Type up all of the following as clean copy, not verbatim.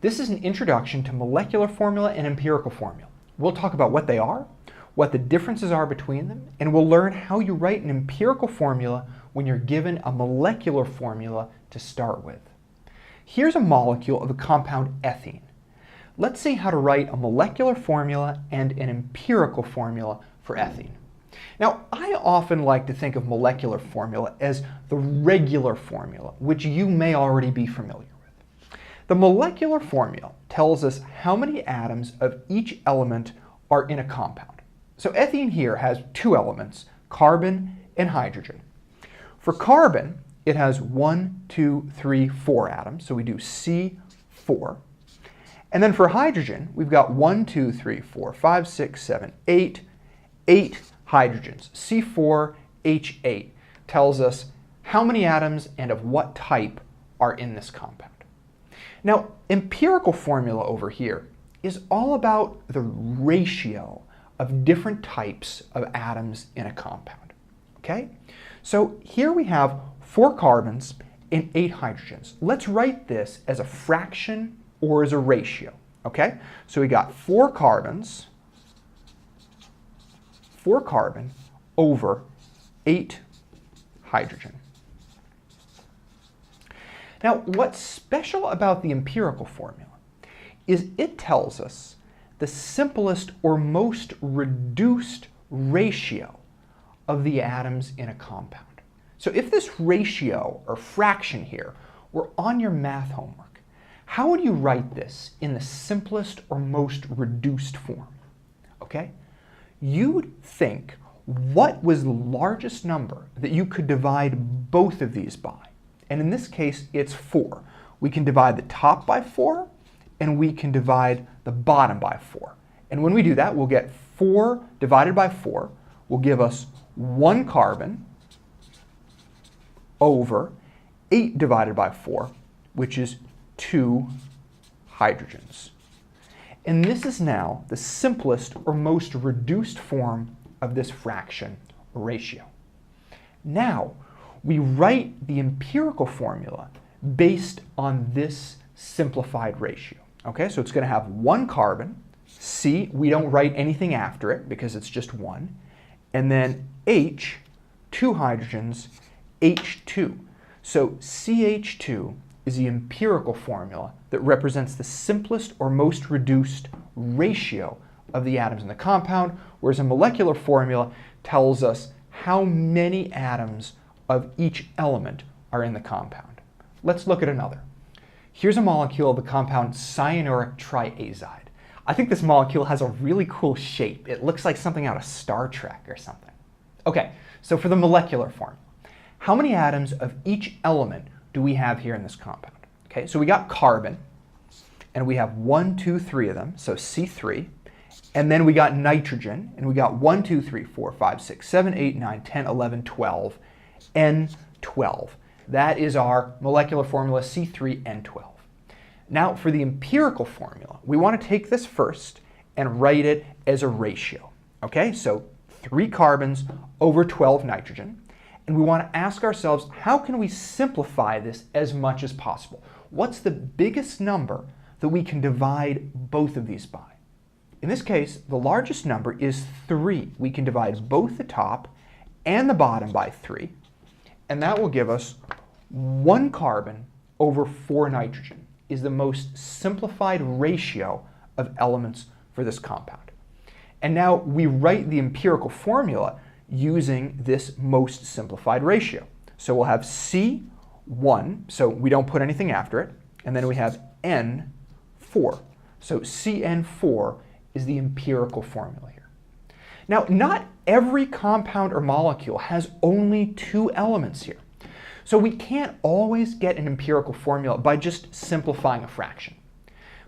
This is an introduction to molecular formula and empirical formula. We'll talk about what they are, what the differences are between them, and we'll learn how you write an empirical formula when you're given a molecular formula to start with. Here's a molecule of the compound ethene. Let's see how to write a molecular formula and an empirical formula for ethene. Now, I often like to think of molecular formula as the regular formula, which you may already be familiar with. The molecular formula tells us how many atoms of each element are in a compound. So ethene here has two elements, carbon and hydrogen. For carbon, it has 1, 2, 3, 4 atoms, so we do C4. And then for hydrogen, we've got 1, 2, 3, 4, 5, 6, 7, 8 hydrogens. C4H8 tells us how many atoms and of what type are in this compound. Now, empirical formula over here is all about the ratio of different types of atoms in a compound. Okay? So here we have 4 carbons and 8 hydrogens. Let's write this as a fraction or as a ratio. Okay? So we got 4 carbon over 8 hydrogen. Now, what's special about the empirical formula is it tells us the simplest or most reduced ratio of the atoms in a compound. So if this ratio or fraction here were on your math homework, how would you write this in the simplest or most reduced form? Okay? You'd think, what was the largest number that you could divide both of these by? And in this case, it's 4. We can divide the top by 4, and we can divide the bottom by 4. And when we do that, we'll get 4 divided by 4 will give us 1 carbon over 8 divided by 4, which is 2 hydrogens. And this is now the simplest or most reduced form of this fraction or ratio. Now, we write the empirical formula based on this simplified ratio. Okay, so it's going to have 1 carbon, C, we don't write anything after it because it's just 1, and then H, 2 hydrogens, H2. So CH2 is the empirical formula that represents the simplest or most reduced ratio of the atoms in the compound, whereas a molecular formula tells us how many atoms of each element are in the compound. Let's look at another. Here's a molecule of the compound cyanuric triazide. I think this molecule has a really cool shape. It looks like something out of Star Trek or something. Okay, so for the molecular formula, how many atoms of each element do we have here in this compound? Okay, so we got carbon, and we have 1, 2, 3 of them, so C3. And then we got nitrogen, and we got 1, 2, 3, 4, 5, 6, 7, 8, 9, 10, 11, 12, N12. That is our molecular formula, C3N12. Now, for the empirical formula, we want to take this first and write it as a ratio. Okay, so 3 carbons over 12 nitrogen. And we want to ask ourselves, how can we simplify this as much as possible? What's the biggest number that we can divide both of these by? In this case, the largest number is 3. We can divide both the top and the bottom by 3. And that will give us 1 carbon over 4 nitrogen is the most simplified ratio of elements for this compound. And now we write the empirical formula using this most simplified ratio. So we'll have C1, so we don't put anything after it, and then we have N4. So CN4 is the empirical formula here. Now, not every compound or molecule has only 2 elements here. So we can't always get an empirical formula by just simplifying a fraction.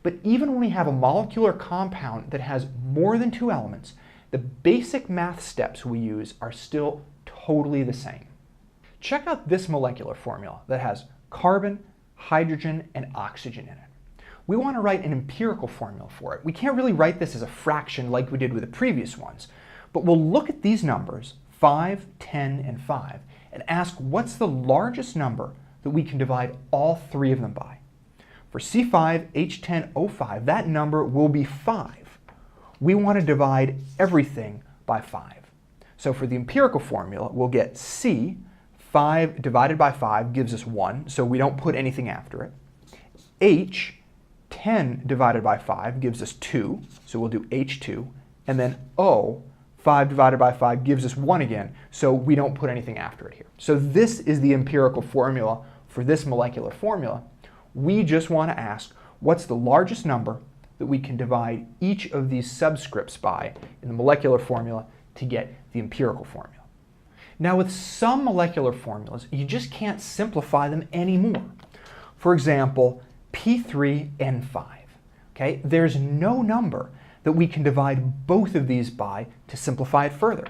But even when we have a molecular compound that has more than 2 elements, the basic math steps we use are still totally the same. Check out this molecular formula that has carbon, hydrogen, and oxygen in it. We want to write an empirical formula for it. We can't really write this as a fraction like we did with the previous ones, but we'll look at these numbers, 5, 10, and 5, and ask what's the largest number that we can divide all 3 of them by. For C5H10O5, that number will be 5. We want to divide everything by 5. So for the empirical formula, we'll get C, 5 divided by 5 gives us 1, so we don't put anything after it. H, 10 divided by 5 gives us 2, so we'll do H2. And then O, 5 divided by 5 gives us 1 again, so we don't put anything after it here. So this is the empirical formula for this molecular formula. We just want to ask, what's the largest number that we can divide each of these subscripts by in the molecular formula to get the empirical formula? Now with some molecular formulas, you just can't simplify them anymore. For example, P3N5. Okay? There's no number that we can divide both of these by to simplify it further.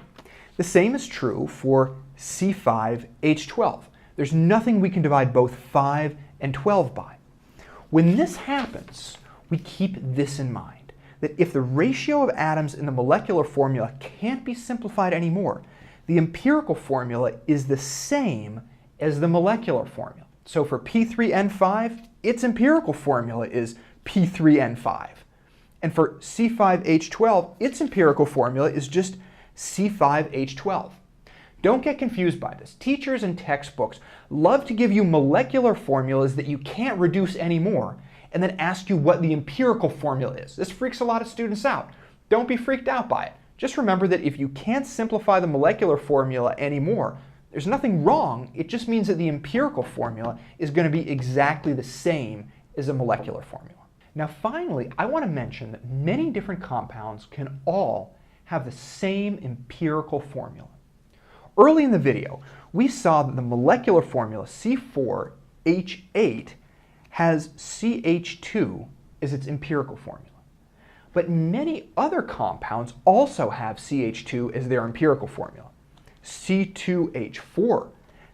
The same is true for C5H12. There's nothing we can divide both 5 and 12 by. When this happens, we keep this in mind, that if the ratio of atoms in the molecular formula can't be simplified anymore, the empirical formula is the same as the molecular formula. So for P3N5, its empirical formula is P3N5. And for C5H12, its empirical formula is just C5H12. Don't get confused by this. Teachers and textbooks love to give you molecular formulas that you can't reduce anymore and then ask you what the empirical formula is. This freaks a lot of students out. Don't be freaked out by it. Just remember that if you can't simplify the molecular formula anymore, there's nothing wrong. It just means that the empirical formula is going to be exactly the same as a molecular formula. Now finally, I want to mention that many different compounds can all have the same empirical formula. Early in the video, we saw that the molecular formula C4H8 has CH2 as its empirical formula. But many other compounds also have CH2 as their empirical formula. C2H4,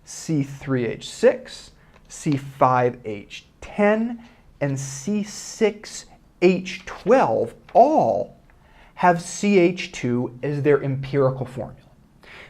C3H6, C5H10, and C6H12 all have CH2 as their empirical formula.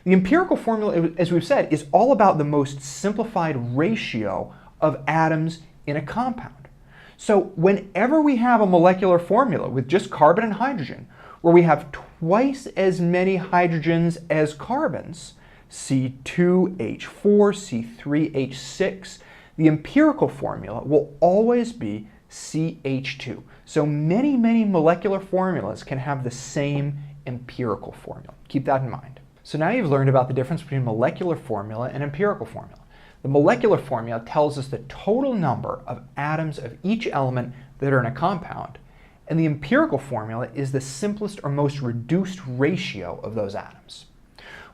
The empirical formula, as we've said, is all about the most simplified ratio of atoms in a compound. So whenever we have a molecular formula with just carbon and hydrogen, where we have twice as many hydrogens as carbons, C2H4, C3H6, the empirical formula will always be CH2. So many molecular formulas can have the same empirical formula. Keep that in mind. So now you've learned about the difference between molecular formula and empirical formula. The molecular formula tells us the total number of atoms of each element that are in a compound, and the empirical formula is the simplest or most reduced ratio of those atoms.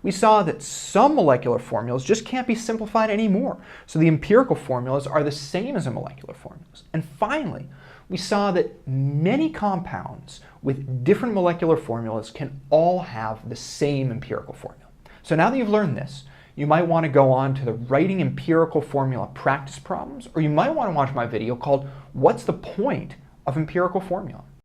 We saw that some molecular formulas just can't be simplified anymore, so the empirical formulas are the same as the molecular formulas. And finally, we saw that many compounds with different molecular formulas can all have the same empirical formula. So now that you've learned this, you might want to go on to the writing empirical formula practice problems, or you might want to watch my video called "What's the Point of Empirical Formula?"